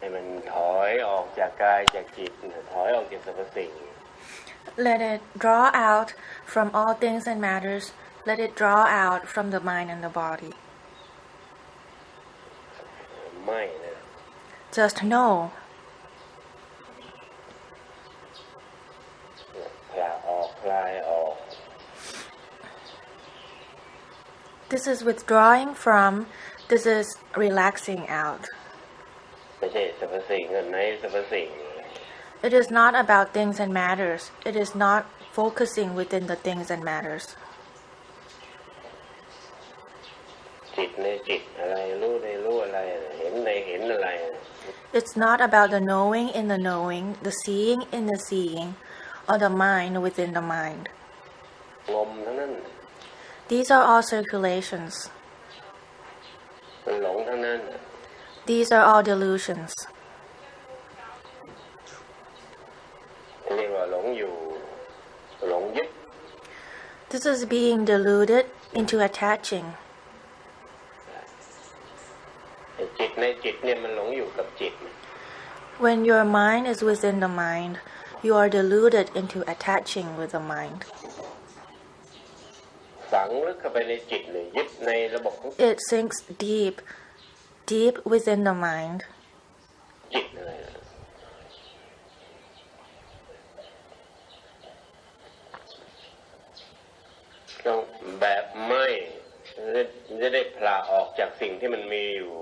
ให้มันถอยออกจากกายจากจิตถอยออกจากสรรพสิ่ง Let it draw out from all things and matters. Let it draw out from the mind and the body. ไม่นะ Just know. คลายออกคลายออก This is withdrawing from. This is relaxing out. ไม่ใช่สรรพสิ่งไหนสรรพสิ่ง It is not about things and matters. It is not focusing within the things and matters. จิตในจิตอะไรรู้ในรู้อะไรเห็นในเห็นอะไร It's not about the knowing in the knowing, the seeing in the seeing, or the mind within the mind. งมทั้งนั้น These are all circulations. มันหลงทั้งนั้น These are all delusions. เรียกว่าหลงอยู่หลงยึด This is being deluded into attaching. จิตในจิตเนี่ยมันหลงอยู่กับจิต When your mind is within the mind, you are deluded into attaching with the mind. ฝังลึกเข้าไปในจิตเลยยึดในระบบของ It sinks deep, deep within the mind. จิตอะไรต้องแบบไม่จะได้พลาออกจากสิ่งที่มันมีอยู่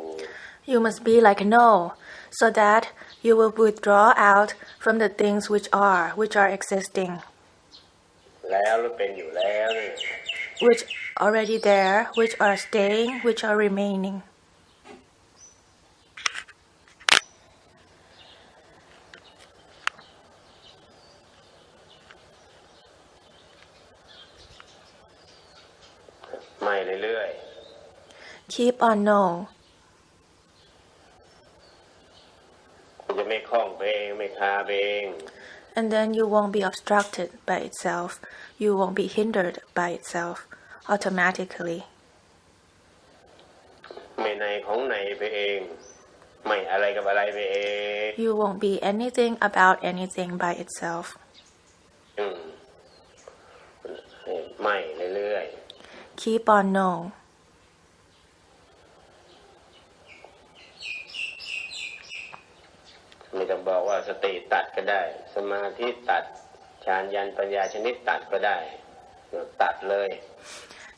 You must be like no, so that you will withdraw out from the things which are existing, แล้วหรือเป็นอยู่แล้วเนี่ย which already there, which are staying, which are remaining. ไม่เรื่อย Keep on no. ๆจะไม่คล้องไปเองไม่คาไปเอง And then you won't be obstructed by itself. You won't be hindered by itself automatically. ไม่ในของไหนไปเองไม่อะไรกับอะไรไปเอง You won't be anything about anything by itself. ไม่เรื่อย Keep on no. ๆไม่ต้องบอกว่าสติตัดก็ได้สมาธิตัดฌานญาณปัญญาชนิดตัดก็ได้ตัดเลย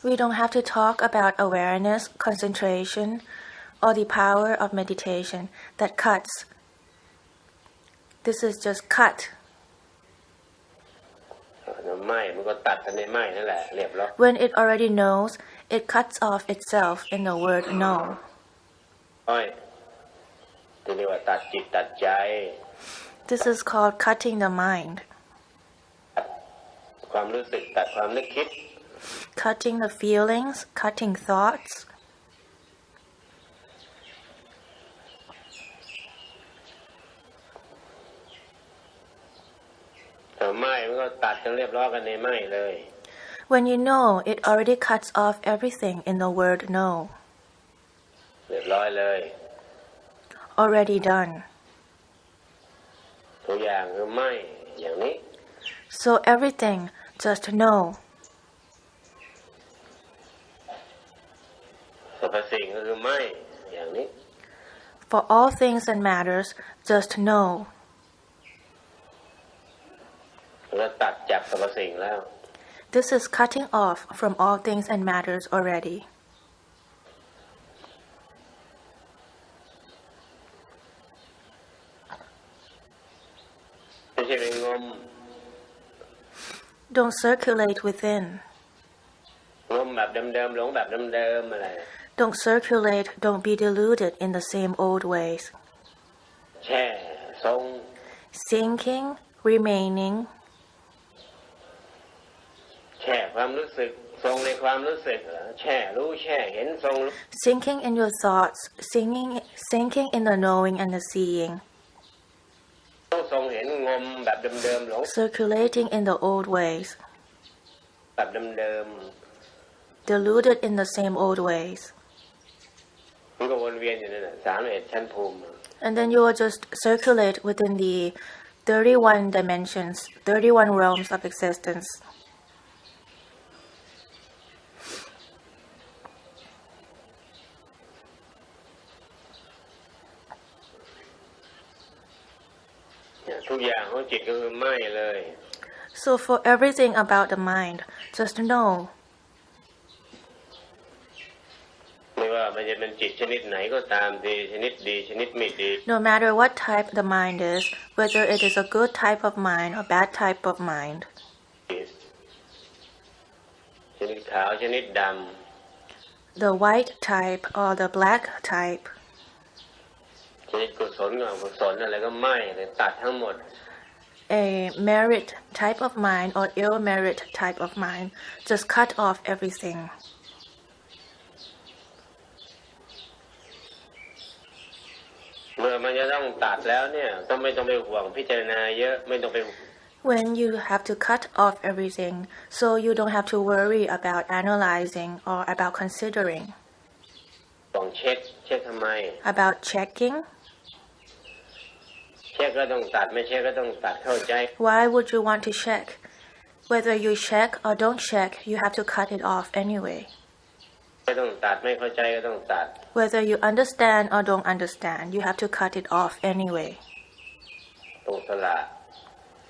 We don't have to talk about awareness, concentration, or the power of meditation that cuts. This is just cut. ไม่มันก็ตัดกันในไม่นั่นแหละเรียบร้อย When it already knows, it cuts off itself in the word no. ที่เรียกว่าตัดจิตตัดใจ This is called cutting the mind. ความรู้สึกตัดความนึกคิด Cutting the feelings, cutting thoughts. แต่ไม่มันก็ตัดกันเรียบร้อยกันในไม่เลย When you know, it already cuts off everything in the word no. เรียบร้อยเลย Already done. ตัวอย่างคือไม่อย่างนี้ So everything, just no. สรรพสิ่งก็คือไม่อย่างนี้ For all things and matters, just no. เราตัดจากสรรพสิ่งแล้ว This is cutting off from all things and matters already. ไม่ใช่ไปงม Don't circulate within. งมแบบเดิมๆหลงแบบเดิมๆอะไร Don't circulate, don't be deluded in the same old ways. แช่ทรง Sinking, remaining, แช่ความรู้สึกทรงในความรู้สึกเหรอแช่รู้แช่เห็นทรงรู้ sinking in your thoughts, sinking in the knowing and the seeing, ทรงเห็นงมแบบเดิมๆหลง circulating in the old ways, แบบเดิม deluded in the same old ways. ๆ มันก็วนเวียนอยู่นั่นแหละ31ชั้นภูมิ And then you will just circulate within the 31 dimensions, 31 realms of existence. ทุกอย่างของจิตก็คือไม่เลย So for everything about the mind, just know. ไม่ว่ามันจะเป็นจิตชนิดไหนก็ตามดีชนิดดีชนิดไม่ดี No matter what type the mind is, whether it is a good type of mind or bad type of mind. ชนิดขาวชนิดดำ The white type or the black type. ชนิดกุศลกับอกุศลอะไรก็ไม่เลยตัดทั้งหมด A merit type of mind or ill merit type of mind, just cut off everything. เมื่อมันจะต้องตัดแล้วเนี่ยก็ไม่ต้องไปห่วงพิจารณาเยอะไม่ต้องไป When you have to cut off everything, so you don't have to worry about analyzing or about considering. ต้องเช็คทำไม About checking. เช็คก็ต้องตัดไม่เช็คก็ต้องตัดเข้าใจ Why would you want to check? Whether you check or don't check, you have to cut it off anyway. ไม่ต้องตัดไม่เข้าใจก็ต้องตัด Whether you understand or don't understand, you have to cut it off anyway. ต้องสละ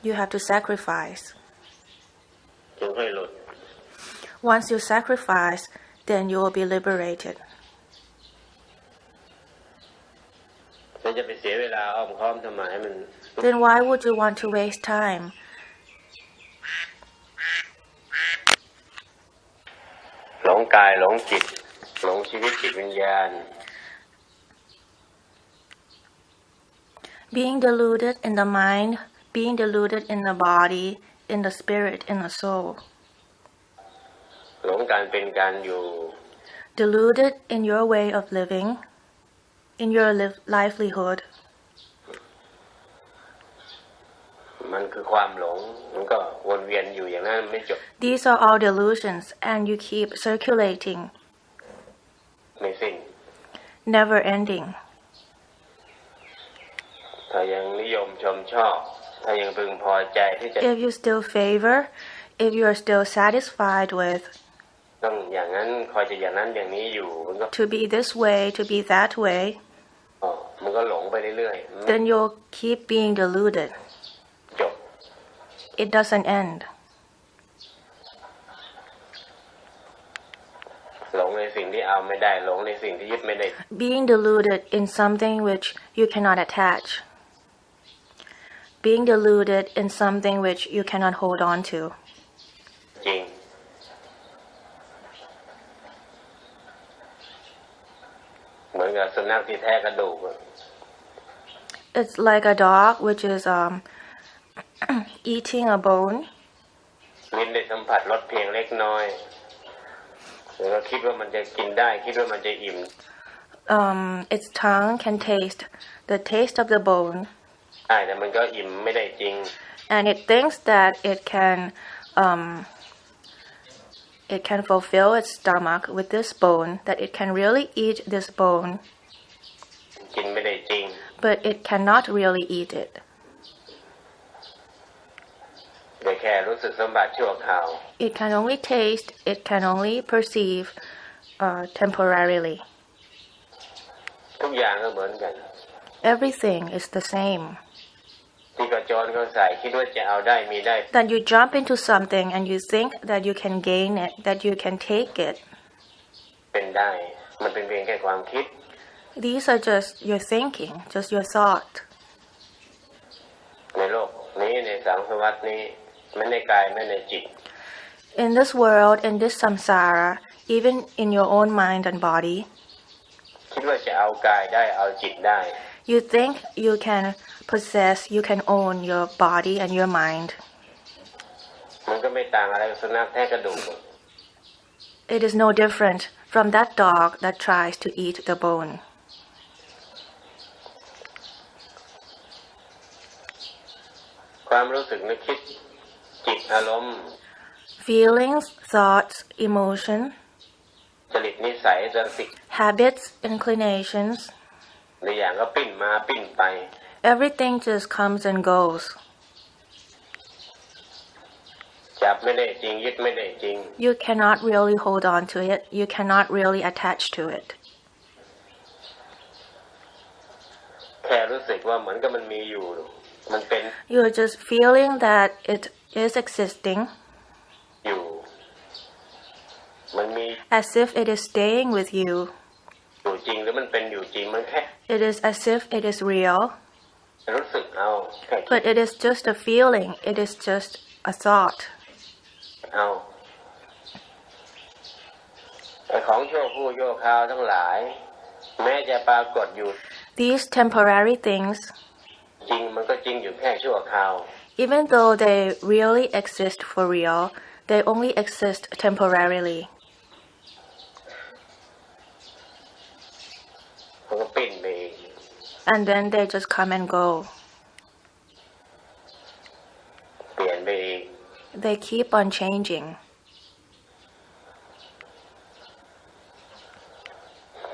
You have to sacrifice. จึงค่อยหลุด Once you sacrifice, then you will be liberated. มันจะไปเสียเวลาอ้อมค้อมทำไมมัน Then why would you want to waste time? หลงกายหลงจิตหลงชีวิตจิตวิญญาณ Being deluded in the mind, being deluded in the body, in the spirit, in the soul. หลงการเป็นการอยู่ Deluded in your way of living, in your livelihood. มันคือความหลงมันก็วนเวียนอยู่อย่างนั้นไม่จบ These are all delusions, and you keep circulating, ไม่สิ้น never ending. ถ้ายังนิยมชมชอบถ้ายังพึงพอใจที่จะ If you still favor, if you are still satisfied with ต้องอย่างนั้นคอยจะอย่างนั้นอย่างนี้อยู่มันก็ to be this way, to be that way, มันก็หลงไปเรื่อย then you'll keep being deluded. ๆจบ It doesn't end. หลงในสิ่งที่เอาไม่ได้หลงในสิ่งที่ยึดไม่ได้ Being deluded in something which you cannot attach. Being deluded in something which you cannot hold on to. จริงเหมือนกับสุนัขที่แท้กระดูก It's like a dog which is eating a bone. ลิ้นได้สัมผัสรสเพียงเล็กน้อยแล้วก็คิดว่ามันจะกินได้คิดว่ามันจะอิ่ม Its tongue can taste the taste of the bone, ใช่แต่มันก็อิ่มไม่ได้จริง and it thinks that it can fulfill its stomach with this bone, that it can really eat this bone, กินไม่ได้จริง but it cannot really eat it. แต่แค่รู้สึกสัมผัสชั่วคราว It can only taste, it can only perceive temporarily. ทุกอย่างก็เหมือนกัน Everything is the same. ที่กระโจนเขาใส่คิดว่าจะเอาได้มีได้ Then you jump into something and you think that you can gain it, that you can take it. เป็นได้มันเป็นเพียงแค่ความคิด These are just your thinking, just your thought. ในโลกนี้ในสังสารวัฏนี้ไม่ในกายไม่ในจิต In this world, in this samsara, even in your own mind and body, คิดว่าจะเอากายได้เอาจิตได้ you think you can possess, you can own your body and your mind. มันก็ไม่ต่างอะไรกับสุนัขแท้กระดูก It is no different from that dog that tries to eat the bone. ความรู้สึกนึกคิดจิตอารมณ์ Feelings, thoughts, emotion, จริตนิสัยจริต habits, inclinations, ในอย่างก็ปิ้นมาปิ้นไป everything just comes and goes. จับไม่ได้จริงยึดไม่ได้จริง You cannot really hold on to it. You cannot really attach to it. แค่รู้สึกว่าเหมือนกับมันมีอยู่มันเป็น You're just feeling that it is existing, อยู่มันมี as if it is staying with you. อยู่จริงหรือมันเป็นอยู่จริงมันแค่ It is as if it is real, รู้สึกเอาแค่ but it is just a feeling. It is just a thought. เอาไอ้ของชั่วครู่ชั่วคราวทั้งหลายแม้จะปรากฏอยู่ These temporary things, จริงมันก็จริงอยู่แค่ชั่วคราว even though they really exist for real, they only exist temporarily. มันก็ปิ้นไปอีก And then they just come and go. เปลี่ยนไปอีก They keep on changing.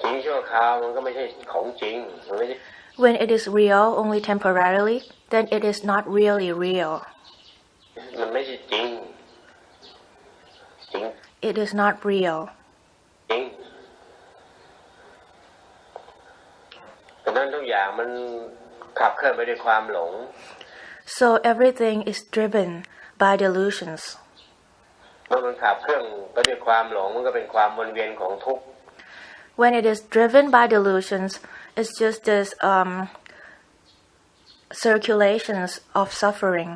จริงชั่วคราวมันก็ไม่ใช่ของจริงมันไม่ใช่ When it is real only temporarily, then it is not really real. มันไม่ใช่จริงจริง It is not real. จริงดังนั้นทุกอย่างมันขับเคลื่อนไปด้วยความหลง So everything is driven by delusions. เมื่อมันขับเคลื่อนไปด้วยความหลงมันก็เป็นความวนเวียนของทุกข์ When it is driven by delusions, it's just this circulations of suffering.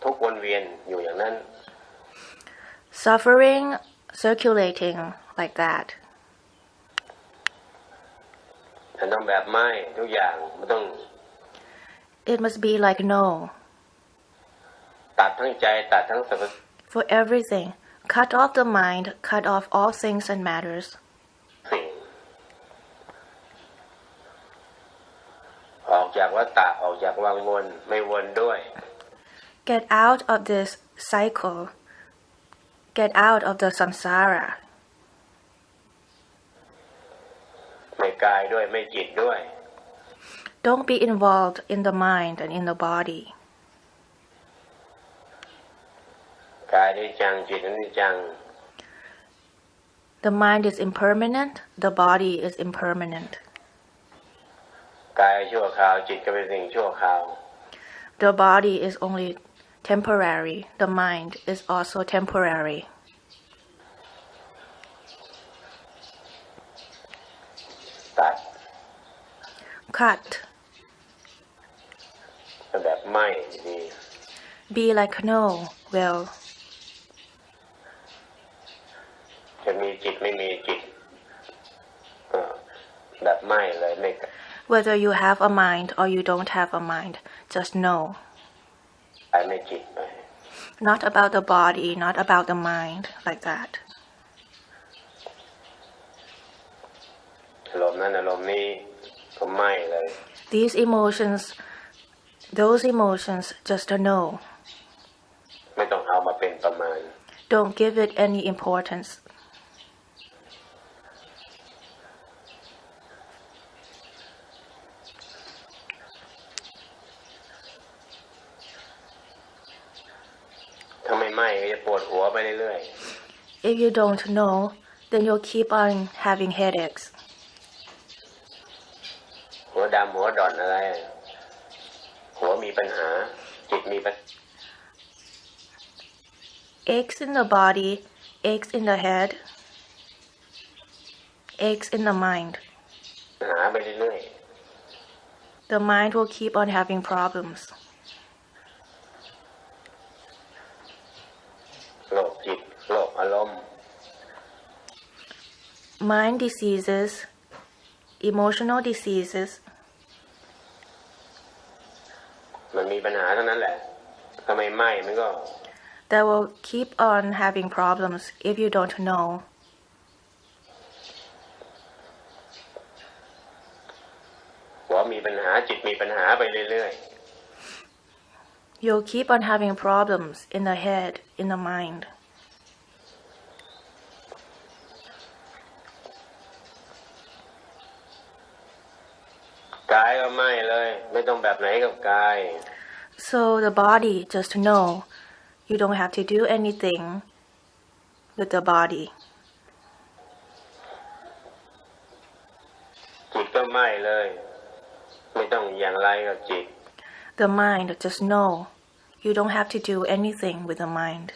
ทุกข์วนเวียนอยู่อย่างนั้น Suffering circulating like that. แต่ต้องแบบไม่ทุกอย่างมันต้อง It must be like no. ตัดทั้งใจตัดทั้งสรรพ For everything, cut off the mind, cut off all things and matters. สิ่งออกจากวัฏฏะออกจากวังวนไม่วนด้วย Get out of this cycle. Get out of the samsara. ไม่กายด้วยไม่จิตด้วย Don't be involved in the mind and in the body. กายนิจจังจิตอนิจจัง The mind is impermanent, the body is impermanent. กายชั่วคราวจิตก็เป็นสิ่งชั่วคราว The body is only temporary, the mind is also temporary. ตัด Cut. แบบไม่ดี Be like no, will. จะมีจิตไม่มีจิตแบบไม่เลยไม่ Whether you have a mind or you don't have a mind, just know. กายไม่จิตไป Not about the body, not about the mind, like that. อารมณ์นั้นอารมณ์นี้ก็ไม่เลย These emotions, those emotions, just a no. ไม่ต้องเอามาเป็นประมาณ Don't give it any importance. ถ้าไม่ก็จะปวดหัวไปเรื่อย If you don't know, then you'll keep on having headaches. ๆหัวดำหัวดอนอะไรหัวมีปัญหาจิตมีปัญหา Aches in the body, aches in the head, aches in the mind. หาไปเรื่อย The mind will keep on having problems. โรคจิตโรคอารมณ์ Mind diseases, emotional diseases, มันมีปัญหาเท่านั้นแหละทำไมไม่มันก็ that will keep on having problems if you don't know. หัวมีปัญหาจิตมีปัญหาไปเรื่อย You'll keep on having problems in the head, in the mind. กายก็ไม่เลยไม่ต้องแบบไหนกับกาย So the body, just know, you don't have to do anything with the body. จิตก็ไม่เลยไม่ต้องอย่างไรกับจิต The mind, just know, you don't have to do anything with the mind.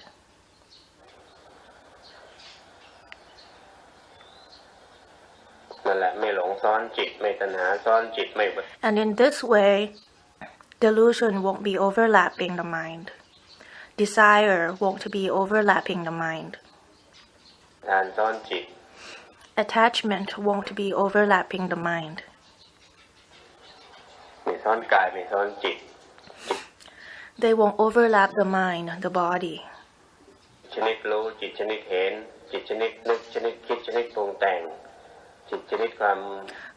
นั่นแหละไม่หลงซ้อนจิตไม่ตัณหาซ้อนจิตไม่ And in this way, delusion won't be overlapping the mind. Desire won't be overlapping the mind. ทานซ้อนจิต Attachment won't be overlapping the mind. ไม่ซ้อนกายไม่ซ้อนจิต They won't overlap the mind, the body. ชนิดรู้จิตชนิดเห็นจิตชนิดนึกชนิดคิดชนิดปรุงแต่งจิตชนิดความ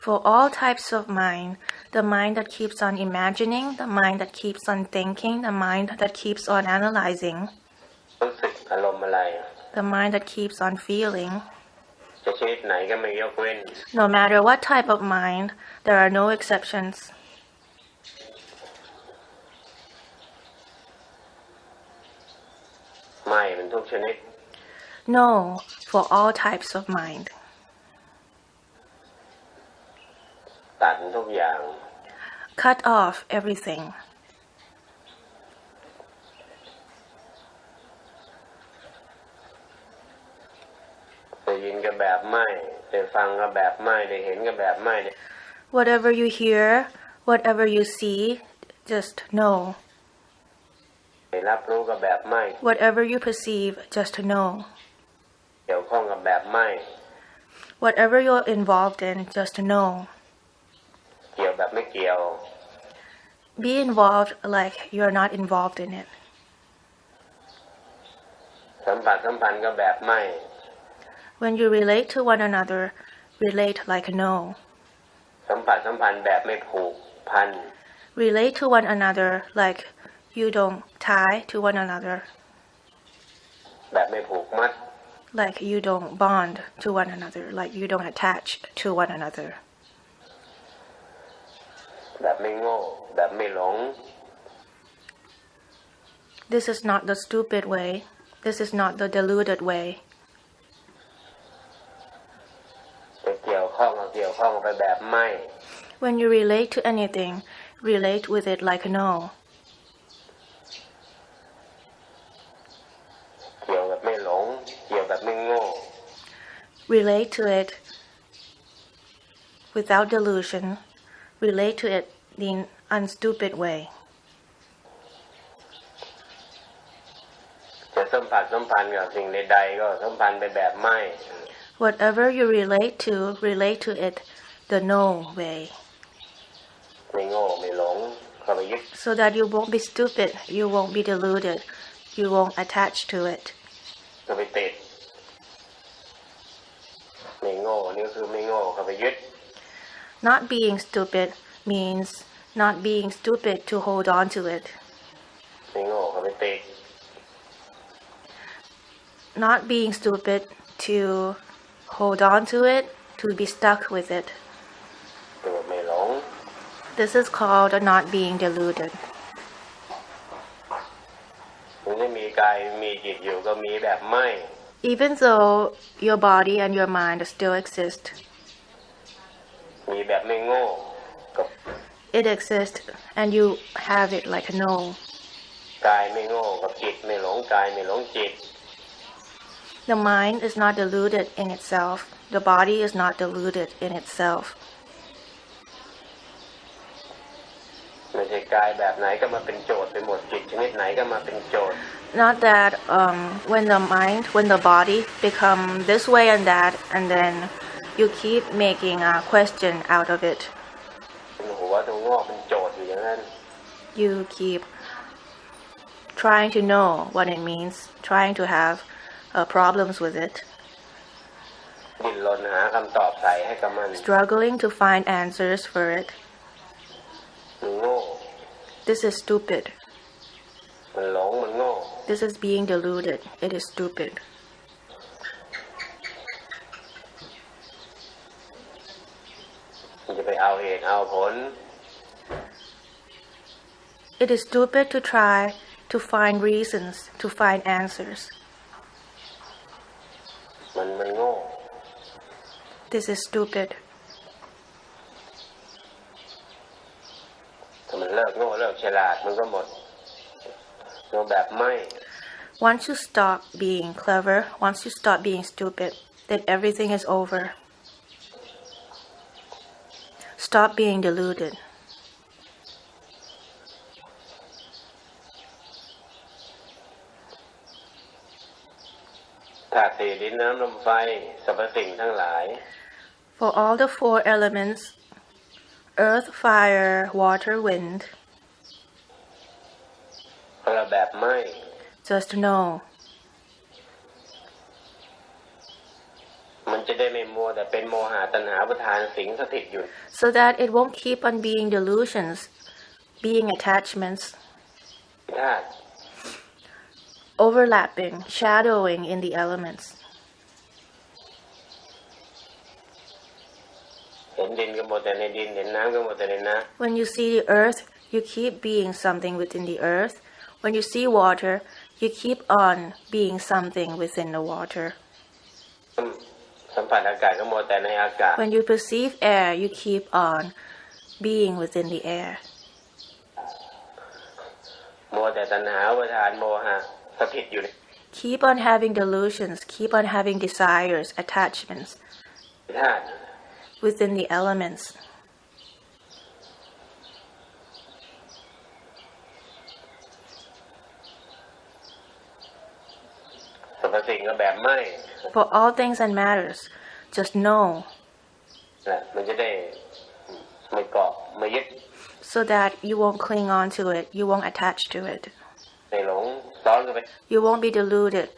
For all types of mind, the mind that keeps on imagining, the mind that keeps on thinking, the mind that keeps on analyzing, รู้สึกอารมณ์อะไร the mind that keeps on feeling, จะชนิดไหนก็ไม่ยกเว้น no matter what type of mind, there are no exceptions. ไม่มันทุกชนิด No, for all types of mind. ตัดทุกอย่าง Cut off everything. ได้ยินก็แบบไม่ได้ฟังก็แบบไม่ได้เห็นก็แบบไม่ Whatever you hear, whatever you see, just know. ได้รับรู้ก็แบบไม่ Whatever you perceive, just know. เกี่ยวข้องกับแบบไม่ Whatever you're involved in, just know. เกี่ยวแบบไม่เกี่ยว Be involved like you're not involved in it. สัมผัสสัมพันธ์ก็แบบไม่ When you relate to one another, relate like no. สัมผัสสัมพันธ์แบบไม่ผูกพัน Relate to one another like you don't tie to one another, แบบไม่ผูกมัด like you don't bond to one another, like you don't attach to one another. แบบไม่โง่แบบไม่หลง This is not the stupid way. This is not the deluded way. จะเกี่ยวข้องก็เกี่ยวข้องไปแบบไม่ When you relate to anything, relate with it like no. เกี่ยวแบบไม่หลงเกี่ยวแบบไม่โง่ Relate to it without delusion. Relate to it in unstupid way. จะสัมผัสสัมพันธ์กับสิ่งใดๆก็สัมพันธ์ไปแบบไม่ Whatever you relate to it the no way. ไม่โง่ไม่หลงเข้าไปยึด So that you won't be stupid, you won't be deluded, you won't attach to it. เข้าไปติดไม่โง่นี่คือไม่โง่เข้าไปยึด Not being stupid means not being stupid to hold on to it. ไม่โง่เข้าไปติด Not being stupid to hold on to it, to be stuck with it. ตัวไม่หลง This is called not being deluded. ถึงจะมีกายมีจิตอยู่ก็มีแบบไม่ Even though your body and your mind still exist, มีแบบไม่โง่กับ it exists and you have it like no. กายไม่โง่กับจิตไม่หลงกายไม่หลงจิต The mind is not deluded in itself. The body is not deluded in itself. ไม่ใช่กายแบบไหนก็มาเป็นโจทย์ไปหมดจิตชนิดไหนก็มาเป็นโจทย์ Not that when the body become this way and that, and then you keep making a question out of it. เป็นหัวตัวงอกเป็นโจทย์อยู่อย่างนั้น You keep trying to know what it means, trying to have problems with it, ดิ้นรนหาคำตอบใส่ให้กับมัน struggling to find answers for it. มันโง่ This is stupid. มันหลงมันโง่ This is being deluded. It is stupid. มันจะไปเอาเหตุเอาผล It is stupid to try to find reasons, to find answers. มันโง่ This is stupid. ถ้ามันเลิกโง่เลิกฉลาดมันก็หมดโง่แบบไม่ Once you stop being clever, once you stop being stupid, then everything is over. Stop being deluded. ธาตุสี่ดินน้ำลมไฟสรรพสิ่งทั้งหลาย For all the four elements, earth, fire, water, wind, คนละแบบไม่ just know. มันจะได้ไม่มัวแต่เป็นโมหะตัณหาอุปทานสิงสถิตอยู่ So that it won't keep on being delusions, being attachments, ธาตุ overlapping, shadowing in the elements. เห็นดินก็หมดแต่ในดินเห็นน้ำก็หมดแต่ในน้ When you see the earth, you keep being something within the earth. When you see water, you keep on being something within the water. ำสัมผัสอากาศก็หมดแต่ในอากาศ When you perceive air, you keep on being within the air. มัวแต่ตัณหาอุปทานโมหะสถิตอยู่ใน Keep on having delusions, keep on having desires, attachments ธาตุ within the elements. สรรพสิ่งก็แบบไม่ For all things and matters, just know นะมันจะได้ไม่เกาะไม่ยึด so that you won't cling on to it, you won't attach to it. ไม่หลงซ้อนกันไป You won't be deluded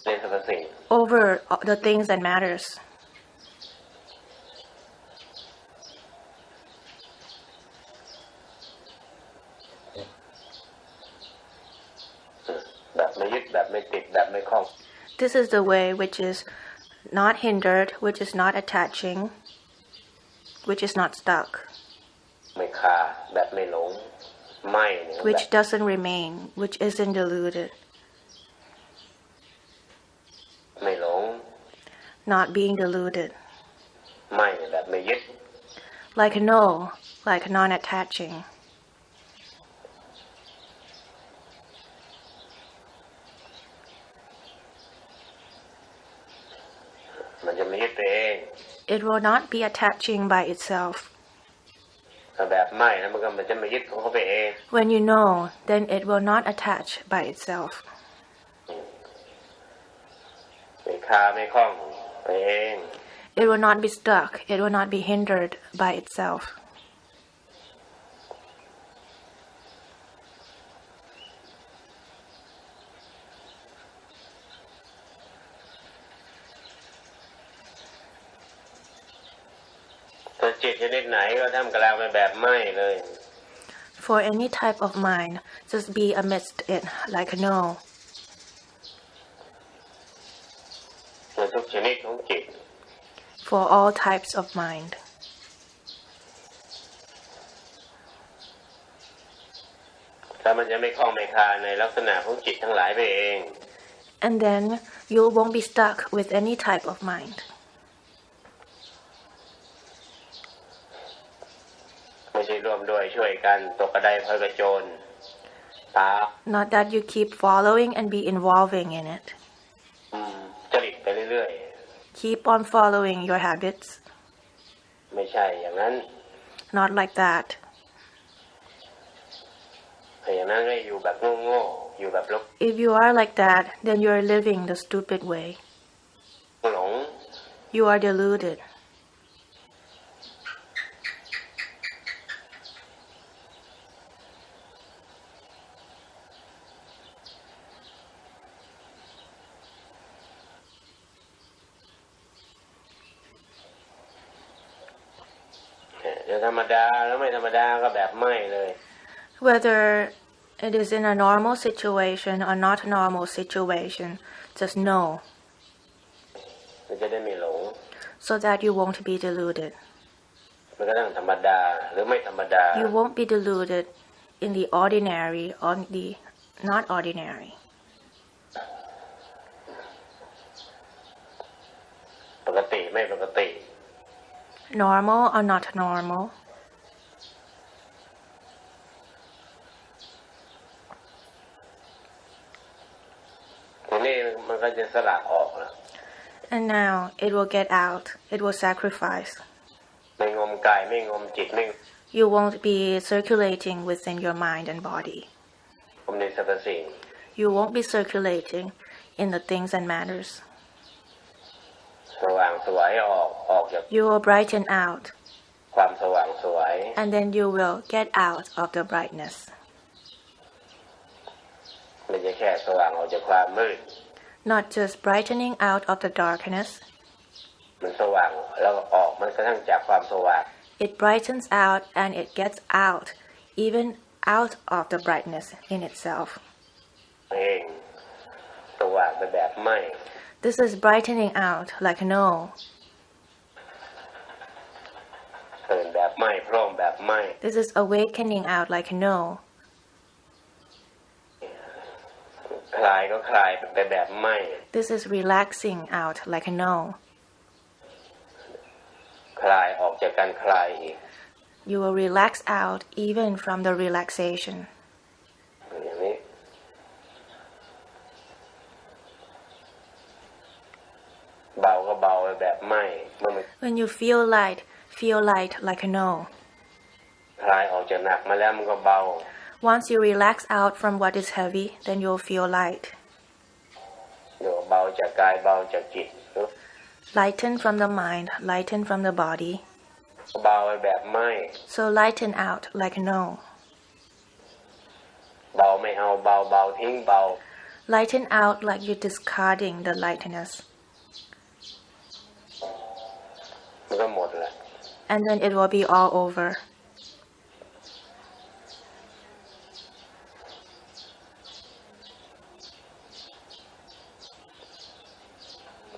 ในสรรพสิ่ง over the things that matters. แบบไม่ยึดแบบไม่ติดแบบไม่คล้อง This is the way which is not hindered, which is not attaching, which is not stuck, ไม่คาแบบไม่หลงไม่เนี่ย which doesn't remain, which isn't deluded, ไม่หลง not being deluded, ไม่แบบไม่ยึด like no, like non-attaching. มันจะไม่ยึดตัวเอง It will not be attaching by itself. ถ้าแบบไม่แล้วมันจะไม่ยึดของเขาไปเอง When you know, then it will not attach by itself. ไม่คาไม่คล้องไปเอง It will not be stuck, it will not be hindered by itself. ถ้าจิตชนิดไหนก็ทำกลางไปแบบไม่เลย For any type of mind, just be amidst it like a no. ในทุกชนิดของจิต For all types of mind. ถ้ามันจะไม่คล้องไม่คาในลักษณะของจิตทั้งหลายไปเอง And then you won't be stuck with any type of mind. ไม่ใช่ร่วมด้วยช่วยกันตกกระไดพลอยกระโจนตา Not that you keep following and be involving in it. จริตไปเรื่อย Keep on following your habits. ๆไม่ใช่อย่างนั้น Not like that. ถ้าอย่างนั้นก็อยู่แบบโง่ๆอยู่แบบลบ If you are like that, then you are living the stupid way. หลง You are deluded. จะธรรมดาแล้วไม่ธรรมดาก็แบบไม่เลย Whether it is in a normal situation or not a normal situation, just know มันจะได้ไม่หลง so that you won't be deluded. มันก็ต้องธรรมดาหรือไม่ธรรมดา You won't be deluded in the ordinary or the not ordinary. ปกติไม่ปกติ Normal or not normal. ทีนี้มันก็จะสละออกแล้ว And now it will get out. It will sacrifice. ไม่งมกายไม่งมจิตไม่ You won't be circulating within your mind and body. งมในสรรพสิ่ง You won't be circulating in the things and matters. สว่างไสวออกจาก You will brighten out. ความสว่างไสว And then you will get out of the brightness. ไม่ใช่แค่สว่างออกจากความมืด Not just brightening out of the darkness. มันสว่างแล้วก็ออกมันกระทั่งจากความสว่าง It brightens out and it gets out, even out of the brightness in itself. เองสว่างไปแบบไม่ This is brightening out like no. ตื่นแบบไม่พร้อมแบบไม่ This is awakening out like no. คลายก็คลายไปแบบไม่ This is relaxing out like no. คลายออกจากการคลายอีก You will relax out even from the relaxation. อย่างนี้เบาก็เบาไปแบบไม่เมื่อมัน When you feel light like a no. คลายออกจากหนักมาแล้วมันก็เบา Once you relax out from what is heavy, then you'll feel light. เดี๋ยวเบาจากกายเบาจากจิต Lighten from the mind, lighten from the body. เบาไปแบบไม่ So lighten out like no. เบาไม่เอาเบาเบาทิ้งเบา Lighten out like you're discarding the lightness. มันก็หมดแล้ว And then it will be all over.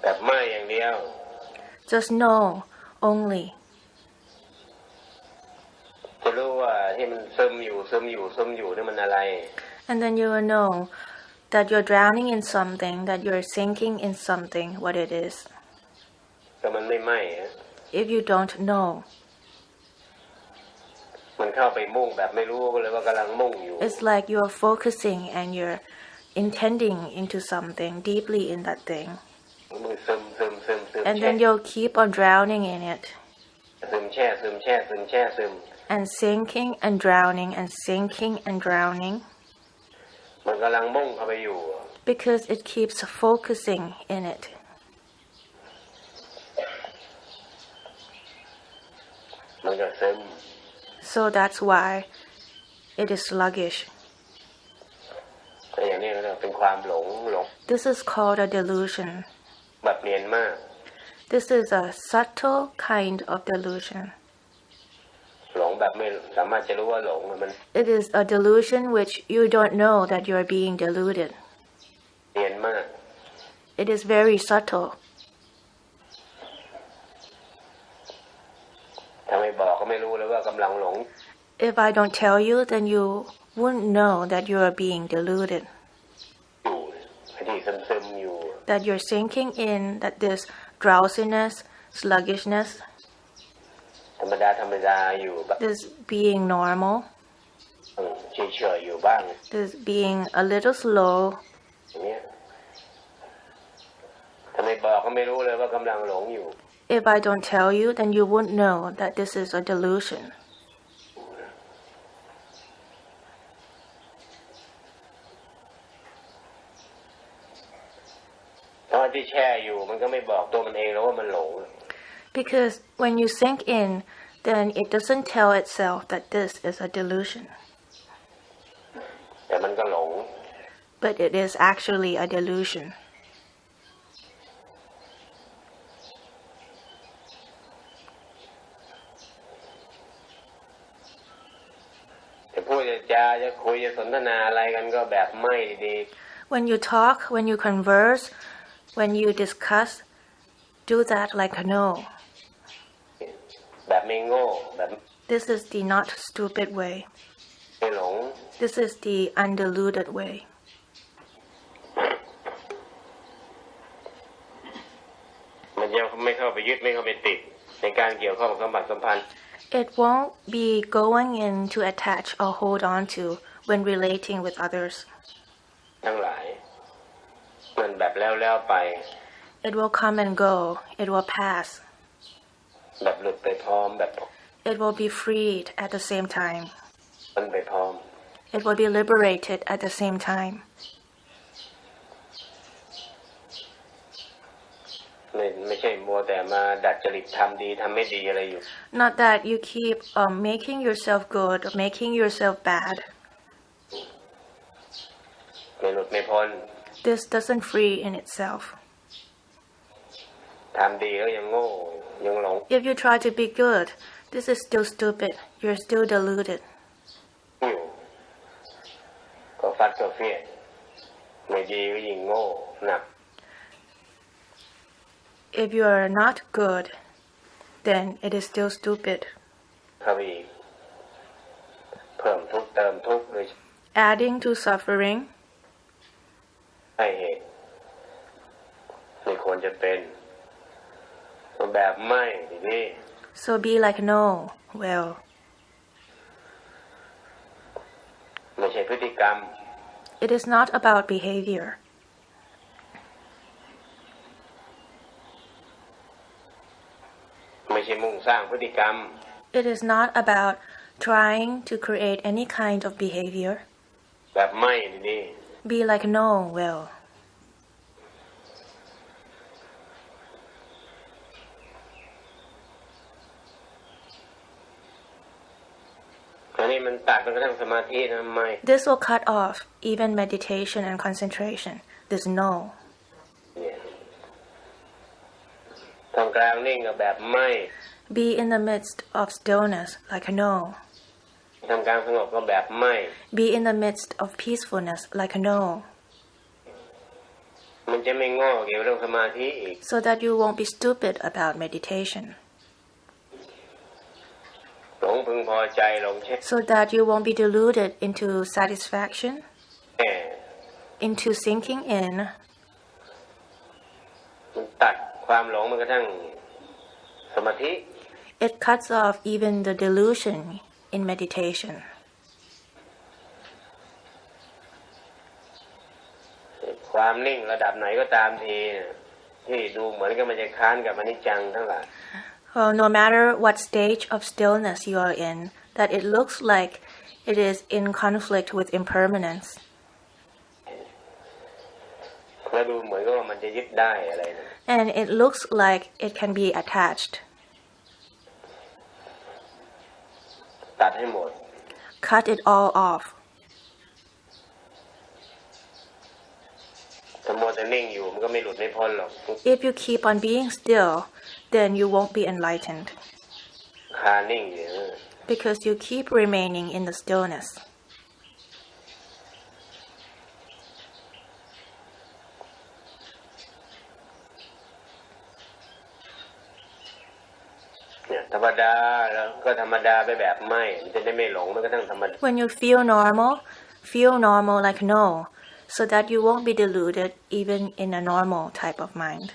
แบบไม่อย่างเดียว Just know only. จะรู้ว่าที่มันซึมอยู่นี่มันอะไร And then you will know that you're drowning in something, that you're sinking in something, what it is. ก็มันไม่ไหม้ If you don't know, มันเข้าไปมุ่งแบบไม่รู้เลยว่ากำลังมุ่งอยู่ it's like you're focusing and you're intending into something deeply in that thing. มือซึม And then you'll keep on drowning in it. ซึมแช่ And sinking and drowning and sinking and drowning. มันกำลังมุ่งเข้าไปอยู่ Because it keeps focusing in it. มันก็ซึม So that's why it is sluggish. แต่อย่างนี้ก็เป็นความหลง This is called a delusion. แบบเนียนมาก This is a subtle kind of delusion. หลงแบบไม่สามารถจะรู้ว่าหลงมัน It is a delusion which you don't know that you are being deluded. เนียนมาก It is very subtle. ถ้าไม่บอกก็ไม่รู้เลยว่ากำลังหลง If I don't tell you, then you wouldn't know that you are being deluded. อยู่ที่ซึมอยู่ That you're sinking in, that this drowsiness, sluggishness, ธรรมดาอยู่แบบ this being normal, เฉยๆอยู่บ้าง this being a little slow. อย่างเงี้ยถ้าไม่บอกก็ไม่รู้เลยว่ากำลังหลงอยู่ If I don't tell you, then you wouldn't know that this is a delusion. เพราะที่แช่อยู่มันก็ไม่บอกตัวมันเองแล้วว่ามันหลง Because when you sink in, then it doesn't tell itself that this is a delusion. แต่มันก็หลง But it is actually a delusion. จะพูดจะคุยจะสนทนาอะไรกันก็แบบไม่ดี When you talk, when you converse, when you discuss, do that like a no. แบบไม่โง่แบบ This is the not stupid way. ไม่หลง This is the undiluted way. มันจะไม่เข้าไปยึดไม่เข้าไปติดในการเกี่ยวข้องกับสัมผัสสัมพันธ์ It won't be going in to attach or hold on to when relating with others. ทั้งหลายมันแบบแล้วไป It will come and go. It will pass. แบบหลุดไปพร้อมแบบ It will be freed at the same time. มันไปพร้อม It will be liberated at the same time. ไม่ใช่มัวแต่มาดัดจริตทำดีทำไม่ดีอะไรอยู่ Not that you keep making yourself good or making yourself bad. ไม่หลุดไม่พ้น This doesn't free in itself. ทำดีแล้วยังโง่ยังหลง If you try to be good, this is still stupid. You're still deluded. อยู่ก็ฟัดก็เฟี้ยไม่ดีก็ยิ่งโง่หนัก If you are not good, then it is still stupid. เข้าไปอีกเพิ่มทุกข์เติมทุกข์โดย Adding to suffering. ให้เหตุไม่ควรจะเป็นแบบไม่ทีนี้ So be like no. Well, ไม่ใช่พฤติกรรม it is not about behavior. ไม่ใช่มุ่งสร้างพฤติกรรม It is not about trying to create any kind of behavior. แบบไม่ทีนี้ Be like no. Well, อันนี้มันตัดมันกระทั่งสมาธินะไม่ this will cut off even meditation and concentration. This no. เนี่ยทำกลางนิ่งกับแบบไม่ Be in the midst of stillness like no. ทำกลางสงบก็แบบไม่ Be in the midst of peacefulness like no. มันจะไม่โง่เกี่ยวกับเรื่องสมาธิอีก So that you won't be stupid about meditation. หลงพึงพอใจหลงเช่น So that you won't be deluded into satisfaction, แหม into sinking in. มันตัดความหลงมันกระทั่งสมาธิ It cuts off even the delusion in meditation. ความนิ่งระดับไหนก็ตามทีที่ดูเหมือนกับมันจะค้านกับอนิจจังทั้งหลาย Well, no matter what stage of stillness you are in, that it looks like it is in conflict with impermanence. แล้วดูเหมือนกับว่ามันจะยึดได้อะไรนะ And it looks like it can be attached. ตัดให้หมด Cut it all off. ถ้ามัวแต่นิ่งอยู่มันก็ไม่หลุดไม่พ้นหรอก If you keep on being still, then you won't be enlightened. คานิ่งอยู่ Because you keep remaining in the stillness. เนี่ยธรรมดาแล้วก็ธรรมดาไปแบบไม่มันจะได้ไม่หลงมันก็ต้องธรรมดา When you feel normal like no, so that you won't be deluded even in a normal type of mind.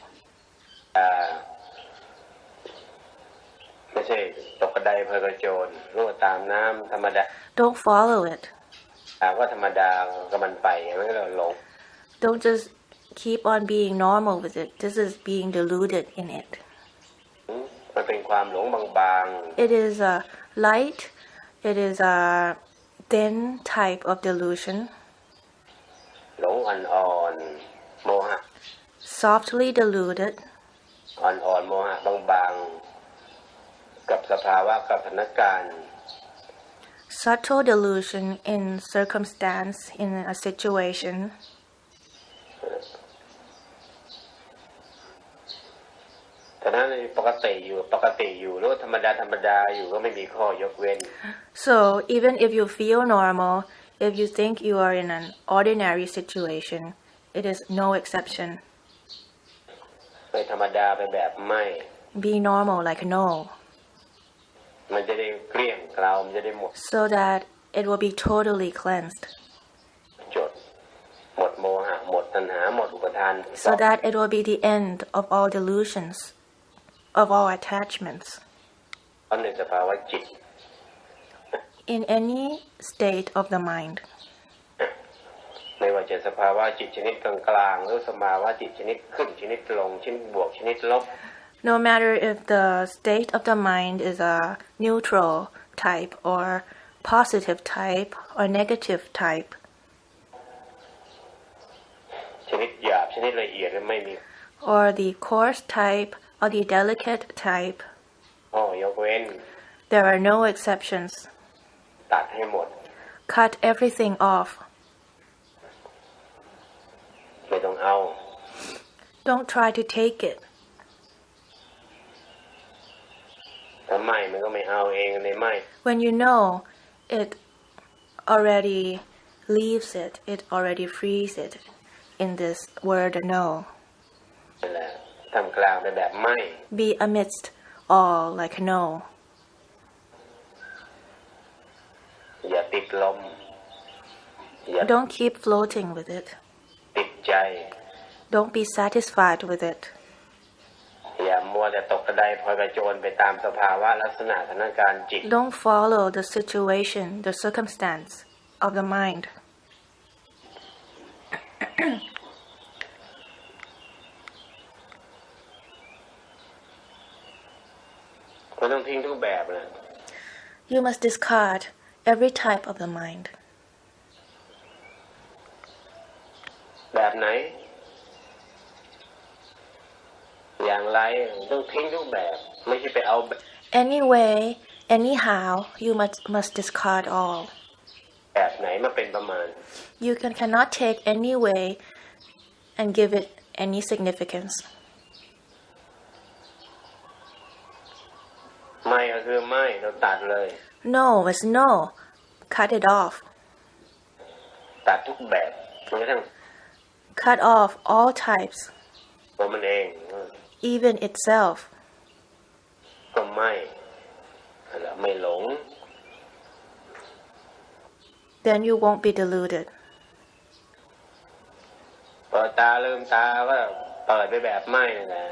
ไม่ใช่ตกกระไดเพลิงกระโจนรู้ว่าตามน้ำธรรมดา Don't follow it. ก็ธรรมดาก็มันไปมันก็หลง Don't just keep on being normal with it. This is being deluded in it. มันเป็นความหลงบาง It is a light, it is a thin type of delusion, ๆหลงอ่อนๆโมหะ softly deluded, อ่อนๆโมหะบางๆกับสภาวะกับสถานการณ์ subtle delusion in circumstance, in a situation. แต่นั้นปกติอยู่หรือธรรมดาอยู่ก็ไม่มีข้อยกเว้น So even if you feel normal, if you think you are in an ordinary situation, it is no exception. ไปธรรมดาไปแบบไม่ Be normal like no, มันจะได้เกลี้ยงเกลามันจะได้หมด so that it will be totally cleansed. จดหมดโมหะหมดตัณหาหมดอุปทาน So that it will be the end of all delusions, of all attachments. ในสภาวะจิต In any state of the mind. ไม่ว่าจะสภาวะจิตชนิดกลางๆหรือสภาวะจิตชนิดขึ้นชนิดลงชนิดบวกชนิดลบ No matter if the state of the mind is a neutral type or positive type or negative type. ชนิดหยาบชนิดละเอียดไม่มี Or the coarse type or the delicate type. ยกเว้น There are no exceptions. ตัดให้หมด Cut everything off. ไม่ต้องเอา Don't try to take it. ถ้าไม่มันก็ไม่เอาเองในไม่ When you know it already leaves it, it already frees it in this word no. นั่นแหละทำกลางไปแบบไม่ Be amidst all like no. อย่าติดลมอย่า Don't keep floating with it. ติดใจ Don't be satisfied with it. อย่ามัวแต่ตกกระไดพลอยกระโจนไปตามสภาวะลักษณะสถานการณ์จิต Don't follow the situation, the circumstance of the mind. ก็ต้องทิ้งทุกแบบเลย You must discard every type of the mind. แบบไหนอย่างไรต้องทิ้งทุกแบบไม่ใช่ไปเอา Anyway, anyhow, you must discard all. แบบไหนมาเป็นประมาณ You cannot take any way and give it any significance. ไม่ก็คือไม่เราตัดเลย No is no. Cut it off. ตัดทุกแบบจนกระทั่ง Cut off all types, ตัวมันเอง even itself. ก็ไม่แล้วไม่หลง Then you won't be deluded. เปิดตาลืมตาก็เปิดไปแบบไม่นั่นแหละ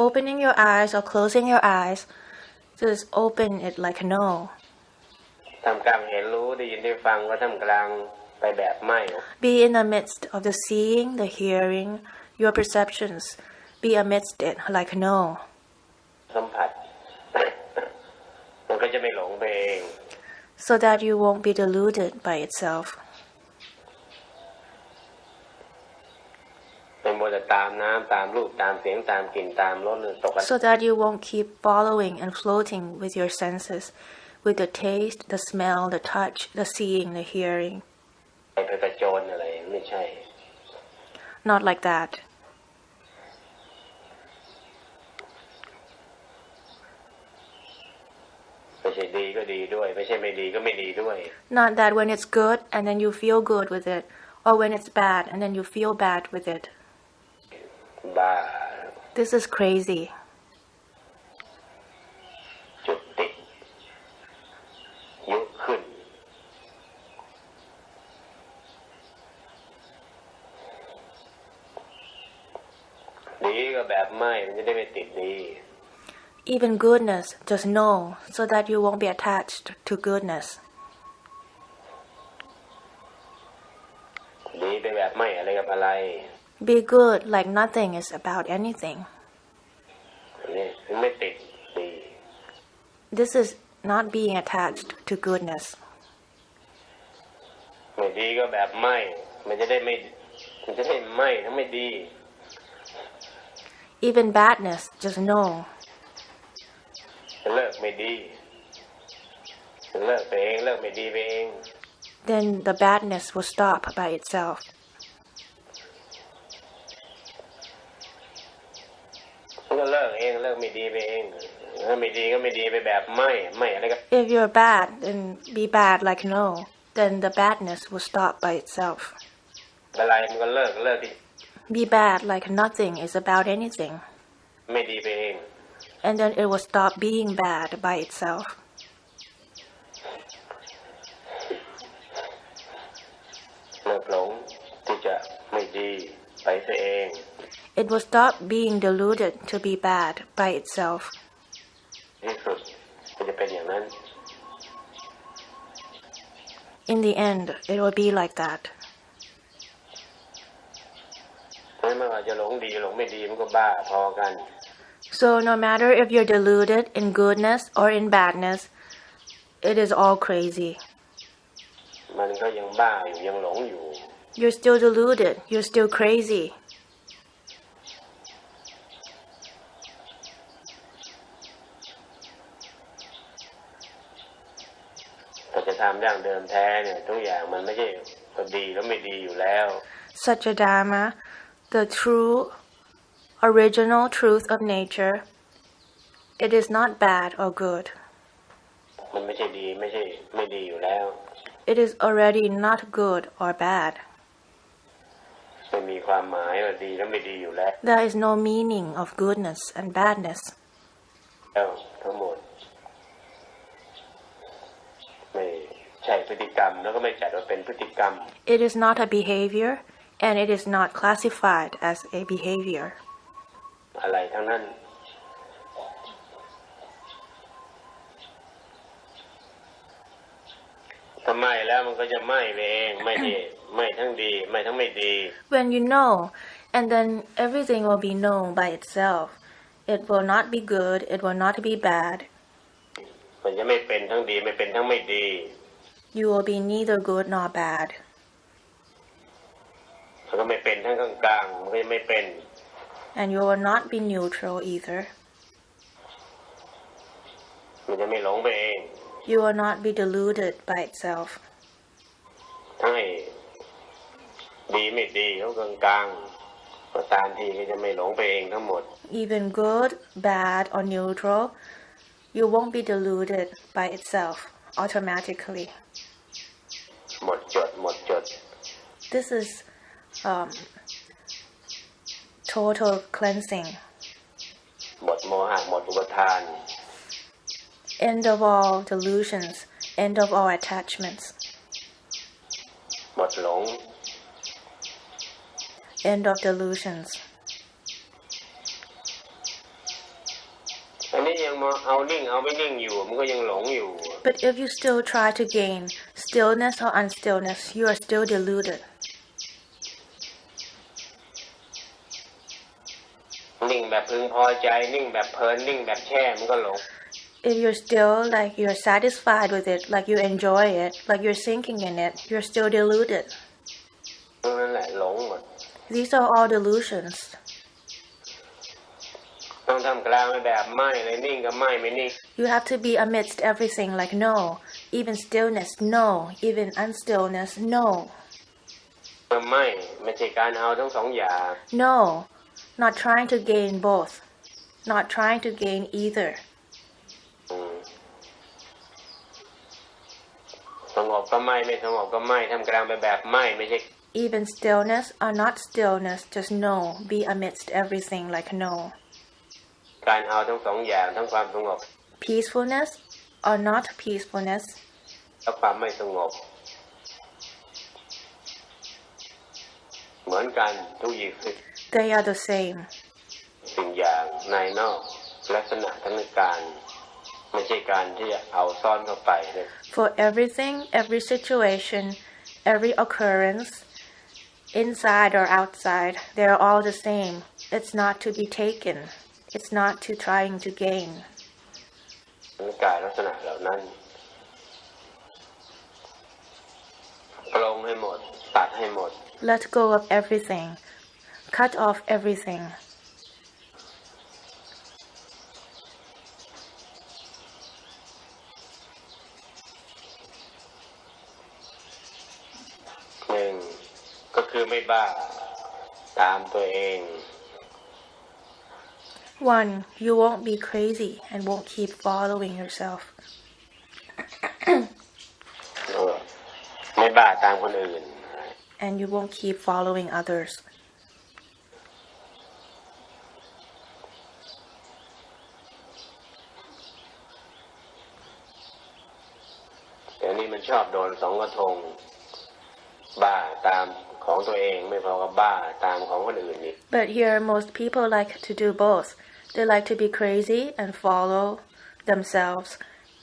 Opening your eyes or closing your eyes, just open it like no. ทำกลางเห็นรู้ได้ยินได้ฟังก็ทำกลางไปแบบไม่ Be in the midst of the seeing, the hearing, your perceptions. Be amidst it like no. สัมผัส มันก็จะไม่หลงไปเอง So that you won't be deluded by itself. ไม่มัวแต่ตามน้ำตามรูปตามเสียงตามกลิ่นตามรสหรือตก So that you won't keep following and floating with your senses, with the taste, the smell, the touch, the seeing, the hearing. ไปกระโจนอะไรไม่ใช่ Not like that. ไม่ใช่ดีก็ดีด้วยไม่ใช่ไม่ดีก็ไม่ดีด้วย Not that when it's good and then you feel good with it, or when it's bad and then you feel bad with it. บ้า This is crazy. จุดติดยุขึ้นดีก็แบบไม่มันจะได้ไม่ติดดี Even goodness, just know, so that you won't be attached to goodness. ดีไปแบบไม่อะไรกับอะไร Be good like nothing is about anything. นี่ไม่ติดดี This is not being attached to goodness. ไม่ดีก็แบบไม่มันจะได้ไม่ทั้งไม่ดี Even badness, just know. จะเลิกไม่ดีจะเลิกไปเองเลิกไม่ดีไปเอง Then the badness will stop by itself. มันก็เลิกเองเลิกไม่ดีไปเองถ้าไม่ดีก็ไม่ดีไปแบบไม่อะไรก็ If you're bad, then be bad like no. Then the badness will stop by itself. อะไรมันก็เลิกที่ Be bad like nothing is about anything. ไม่ดีไปเอง And then it will stop being bad by itself. ไปเอง It will stop being deluded to be bad by itself. ที่สุดมันจะเป็นอย่างนั้น In the end, it will be like that. ไม่ว่าจะหลงดีหลงไม่ดีมันก็บ้าพอกัน So no matter if you're deluded in goodness or in badness, it is all crazy. มันก็ยังบ้าอยู่ยังหลงอยู่ You're still deluded. You're still crazy. ถ้าจะทำอย่างเดิมแท้เนี่ยทุกอย่างมันไม่ใช่ดีแล้วไม่ดีอยู่แล้ว Satya-Dharma, the true, original truth of nature, it is not bad or good. มันไม่ใช่ดีไม่ใช่ไม่ดีอยู่แล้ว It is already not good or bad. ไม่มีความหมายว่าดีแล้วไม่ดีอยู่แล้ว There is no meaning of goodness and badness. แล้วทั้งหมดไม่ใช่พฤติกรรมแล้วก็ไม่จัดว่าเป็นพฤติกรรม It is not a behavior, and it is not classified as a behavior. อะไรทั้งนั้นถ้าไหม้แล้วมันก็จะไหม้ไปเองไม่ดีไม่ทั้งดีไม่ทั้งไม่ดี When you know, and then everything will be known by itself. It will not be good, it will not be bad. มันจะไม่เป็นทั้งดีไม่เป็นทั้งไม่ดี You will be neither good nor bad. มันก็ไม่เป็นทั้งกลางๆมันก็ไม่เป็น And you will not be neutral either. มันจะไม่หลงไปเอง You will not be deluded by itself. ทั้งให้ดีไม่ดีแล้วกลางๆประสานทีก็จะไม่หลงไปเองทั้งหมด Even good, bad, or neutral, you won't be deluded by itself automatically. หมดจดหมดจด This is total cleansing. หมดโมหะหมดอุปทาน End of all delusions, end of all attachments, หมดหลง end of delusions. อันนี้ยังมาเอานิ่งเอาไม่นิ่งอยู่มันก็ยังหลงอยู่ But if you still try to gain stillness or unstillness, you are still deluded. นิ่งแบบพึงพอใจนิ่งแบบเพลินนิ่งแบบแช่มันก็หลง If you're still like you're satisfied with it, like you enjoy it, like you're sinking in it, you're still deluded. นั่นแหละหลงหมด These are all delusions. ต้องทำกลางแบบไม่เลยนิ่งกับไม่ไม่นิ่ง You have to be amidst everything like no, even stillness, no, even unstillness, no. ไม่ใช่การเอาทั้งสองอย่าง No, not trying to gain both, not trying to gain either. สงบก็ไม่สงบก็ไม่ทำกลางแบบไม่ใช่ Even stillness or not stillness, just no, be amidst everything like no. การเอาทั้งสองอย่างทั้งความสงบ Peacefulness or not peacefulness, และความไม่สงบเหมือนกันทุกอย่าง they are the same. สิ่งอย่างในนอกลักษณะทั้งการไม่ใช่การที่จะเอาซ่อนเข้าไปเลย For everything, every situation, every occurrence, inside or outside, they are all the same. It's not to be taken. It's not to trying to gain. กายลักษณะเหล่านั้นปลงให้หมดตัดให้หมด Let go of everything. Cut off everything. หนึ่งก็คือไม่บ้าตามตัวเอง One, you won't be crazy and won't keep following yourself. ไม่บ้าตามคนอื่น And you won't keep following others. แต่นี่มันชอบโดนสองกระทง บ้าตามของตัวเองไม่พอกับบ้าตามของคนอื่นนี่ But here most people like to do both. They like to be crazy and follow themselves,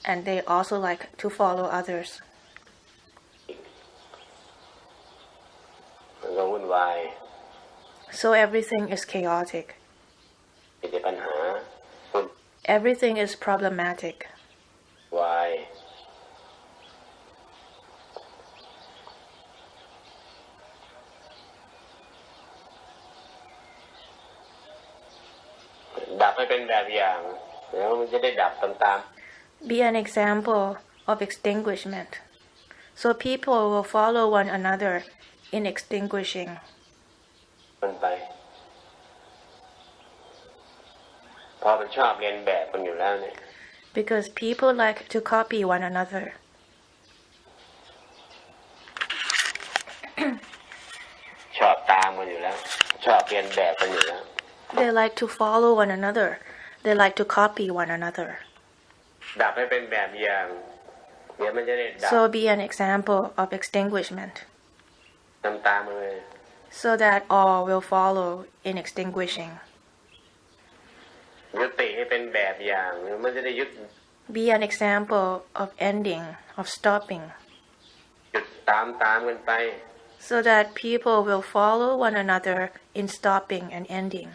and they also like to follow others. มันก็วุ่นวาย So everything is chaotic. มีแต่ปัญหาวุ่น Everything is problematic. วายดับให้เป็นแบบอย่างแล้วมันจะได้ดับตาม Be an example of extinguishment. So people will follow one another in extinguishing. มันไปพอมันชอบเรียนแบบมันอยู่แล้วเนี่ย Because people like to copy one another. ชอบตามมันอยู่แล้ว ชอบเรียนแบบมันอยู่แล้ว They like to follow one another. They like to copy one another. ดับให้เป็นแบบอย่างเดี๋ยวมันจะได้ดับ So be an example of extinguishment, ตามเลย so that all will follow in extinguishing. ยุติให้เป็นแบบอย่างมันจะได้ยุด Be an example of ending, of stopping, หยุดตามกันไป so that people will follow one another in stopping and ending.